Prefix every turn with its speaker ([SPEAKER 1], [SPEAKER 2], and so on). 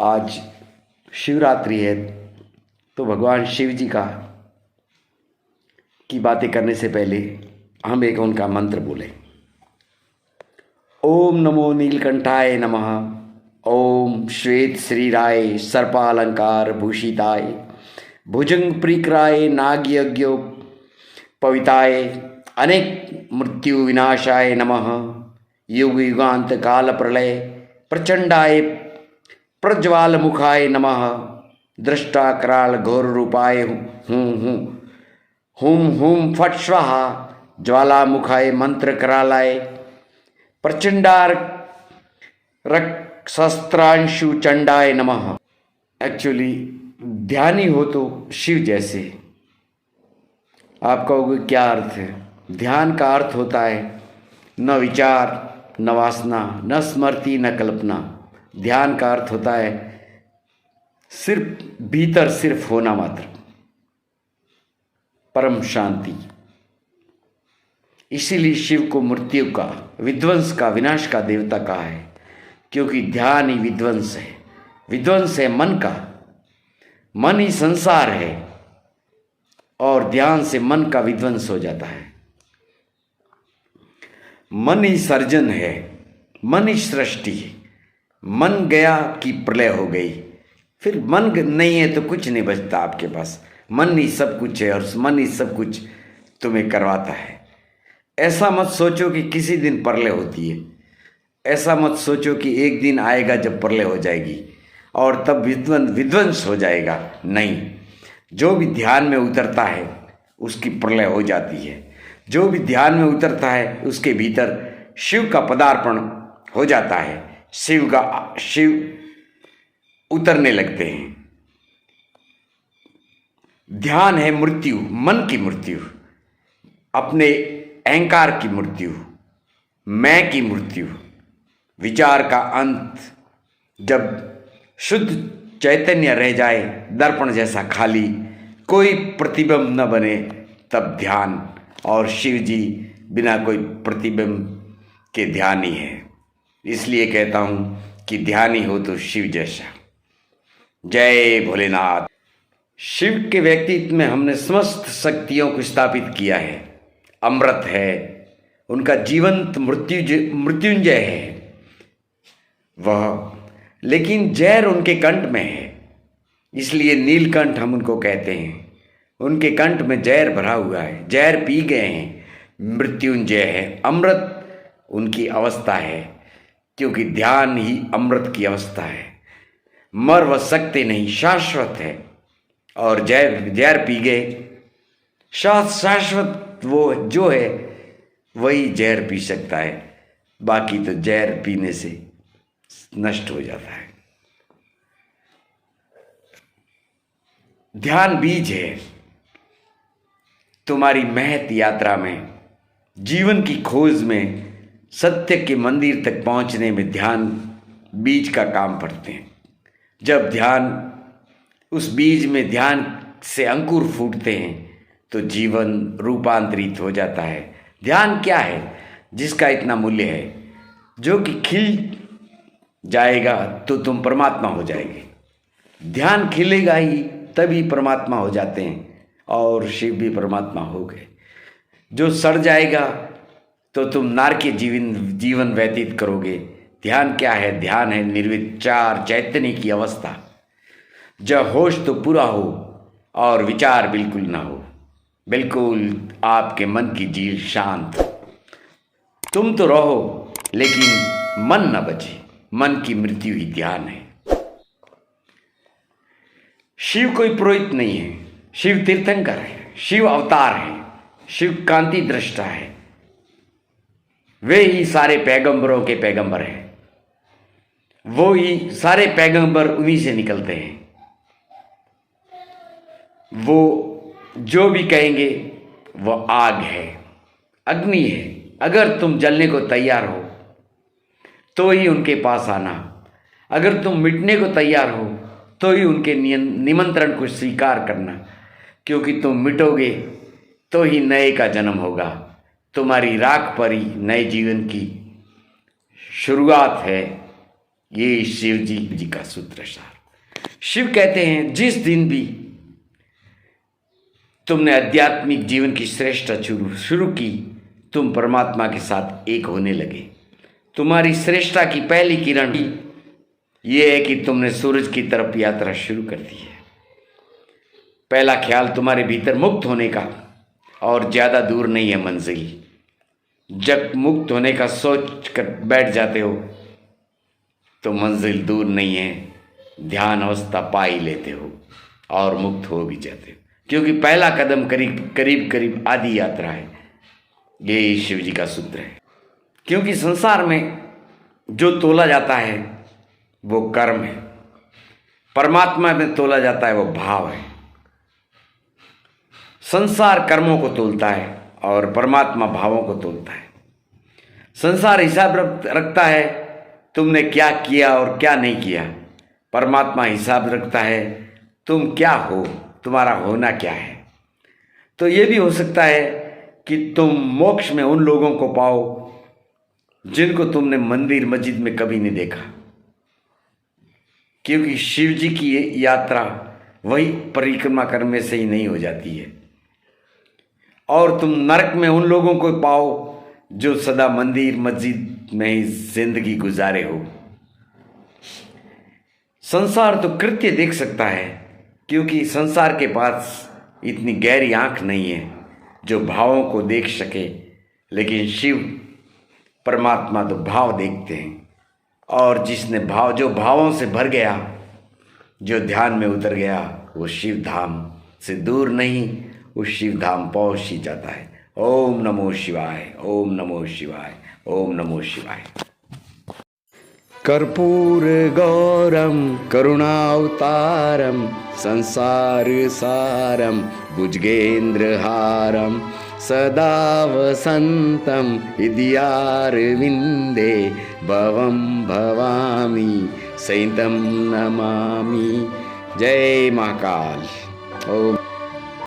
[SPEAKER 1] आज शिवरात्रि है, तो भगवान शिव जी की बातें करने से पहले हम एक उनका मंत्र बोलें। ओम नमो नीलकंठाय नमः। ओम श्वेत श्रीराय सर्पालंकार भूषिताय भुजंग प्रिक्राय नागयज्ञो पविताय अनेक मृत्यु विनाशाय नमः। युग युगांत काल प्रलय प्रचंडाय प्रज्वाल मुखाय नमः। दृष्टा कराल घोर रूपाय हुम हुम फट स्वाहा ज्वालामुखाय मंत्र करालाय प्रचंडार रक शस्त्रांशु चंडाय नमः। एक्चुअली ध्यानी हो तो शिव जैसे। आप कहोगे क्या अर्थ है? ध्यान का अर्थ होता है न विचार न वासना न स्मृति न कल्पना। ध्यान का अर्थ होता है सिर्फ भीतर सिर्फ होना मात्र, परम शांति। इसीलिए शिव को मृत्यु का, विध्वंस का, विनाश का देवता कहा है, क्योंकि ध्यान ही विध्वंस है। विध्वंस है मन का, मन ही संसार है और ध्यान से मन का विध्वंस हो जाता है। मन ही सर्जन है, मन ही सृष्टि है। मन गया कि प्रलय हो गई, फिर मन नहीं है तो कुछ नहीं बचता आपके पास। मन ही सब कुछ है और मन ही सब कुछ तुम्हें करवाता है। ऐसा मत सोचो कि किसी दिन प्रलय होती है। ऐसा मत सोचो कि एक दिन आएगा जब प्रलय हो जाएगी और तब विध्वंस हो जाएगा। नहीं, जो भी ध्यान में उतरता है उसकी प्रलय हो जाती है। जो भी ध्यान में उतरता है उसके भीतर शिव का पदार्पण हो जाता है। शिव उतरने लगते हैं। ध्यान है मृत्यु, मन की मृत्यु, अपने अहंकार की मृत्यु, मैं की मृत्यु, विचार का अंत। जब शुद्ध चैतन्य रह जाए, दर्पण जैसा खाली, कोई प्रतिबिंब न बने, तब ध्यान। और शिव जी बिना कोई प्रतिबिंब के ध्यानी है। इसलिए कहता हूँ कि ध्यानी हो तो शिव जैसा। जय भोलेनाथ। शिव के व्यक्तित्व में हमने समस्त शक्तियों को स्थापित किया है। अमृत है, उनका जीवंत मृत्युंजय है वह, लेकिन जहर उनके कंठ में है, इसलिए नीलकंठ हम उनको कहते हैं। उनके कंठ में जहर भरा हुआ है, जहर पी गए हैं, मृत्युंजय है। अमृत उनकी अवस्था है, क्योंकि ध्यान ही अमृत की अवस्था है। मर वह सकते नहीं, शाश्वत है। और जहर पी गए, शाश्वत वो जो है वही जहर पी सकता है, बाकी तो जहर पीने से नष्ट हो जाता है। ध्यान बीज है तुम्हारी महत यात्रा में, जीवन की खोज में, सत्य के मंदिर तक पहुंचने में ध्यान बीज का काम करते हैं। जब ध्यान, उस बीज में ध्यान से अंकुर फूटते हैं तो जीवन रूपांतरित हो जाता है। ध्यान क्या है जिसका इतना मूल्य है? जो कि खिल जाएगा तो तुम परमात्मा हो जाएंगे। ध्यान खिलेगा ही तभी परमात्मा हो जाते हैं, और शिव भी परमात्मा हो गए। जो सड़ जाएगा तो तुम नारकीय जीवन व्यतीत करोगे। ध्यान क्या है? ध्यान है निर्विचार चैतन्य की अवस्था, जब होश तो पूरा हो और विचार बिल्कुल ना हो। बिल्कुल आपके मन की झील शांत। तुम तो रहो लेकिन मन न बचे। मन की मृत्यु ही ध्यान है। शिव कोई पुरोहित नहीं है, शिव तीर्थंकर है, शिव अवतार है, शिव कांति दृष्टा है। वे ही सारे पैगंबरों के पैगंबर हैं। वो ही सारे पैगंबर उन्हीं से निकलते हैं। वो जो भी कहेंगे वो आग है, अग्नि है। अगर तुम जलने को तैयार हो तो ही उनके पास आना। अगर तुम मिटने को तैयार हो तो ही उनके निमंत्रण को स्वीकार करना, क्योंकि तुम मिटोगे तो ही नए का जन्म होगा। तुम्हारी राख पर ही नए जीवन की शुरुआत है। ये शिव जी का सूत्र सार। शिव कहते हैं जिस दिन भी तुमने आध्यात्मिक जीवन की श्रेष्ठता शुरू की, तुम परमात्मा के साथ एक होने लगे। तुम्हारी श्रेष्ठता की पहली किरण ये है कि तुमने सूरज की तरफ यात्रा शुरू कर दी है। पहला ख्याल तुम्हारे भीतर मुक्त होने का, और ज़्यादा दूर नहीं है मंजिल। जब मुक्त होने का सोच कर बैठ जाते हो तो मंजिल दूर नहीं है, ध्यान अवस्था पा ही लेते हो और मुक्त हो भी जाते हो, क्योंकि पहला कदम करीब आधी यात्रा है। ये शिव जी का सूत्र है। क्योंकि संसार में जो तोला जाता है वो कर्म है, परमात्मा में तोला जाता है वो भाव है। संसार कर्मों को तोलता है और परमात्मा भावों को तोलता है। संसार हिसाब रखता है तुमने क्या किया और क्या नहीं किया, परमात्मा हिसाब रखता है तुम क्या हो, तुम्हारा होना क्या है। तो ये भी हो सकता है कि तुम मोक्ष में उन लोगों को पाओ जिनको तुमने मंदिर मस्जिद में कभी नहीं देखा, क्योंकि शिव जी की यात्रा वही परिक्रमा करने से ही नहीं हो जाती है। और तुम नरक में उन लोगों को पाओ जो सदा मंदिर मस्जिद में ही जिंदगी गुजारे हो। संसार तो कृत्य देख सकता है, क्योंकि संसार के पास इतनी गहरी आंख नहीं है जो भावों को देख सके, लेकिन शिव परमात्मा तो भाव देखते हैं। और जिसने जो भावों से भर गया, जो ध्यान में उतर गया, वो शिव धाम से दूर नहीं, उस शिव धाम पहुंच ही जाता है। ओम नमो शिवाय, ओम नमो शिवाय, ओम नमो शिवाय। कर्पूर गौरम करुणावतारम संसार सारम भुजगेन्द्रहारम सदा वसंतम हृदयारविंदे भवं भवामि सहितं नमामि। जय महाकाल। ओम।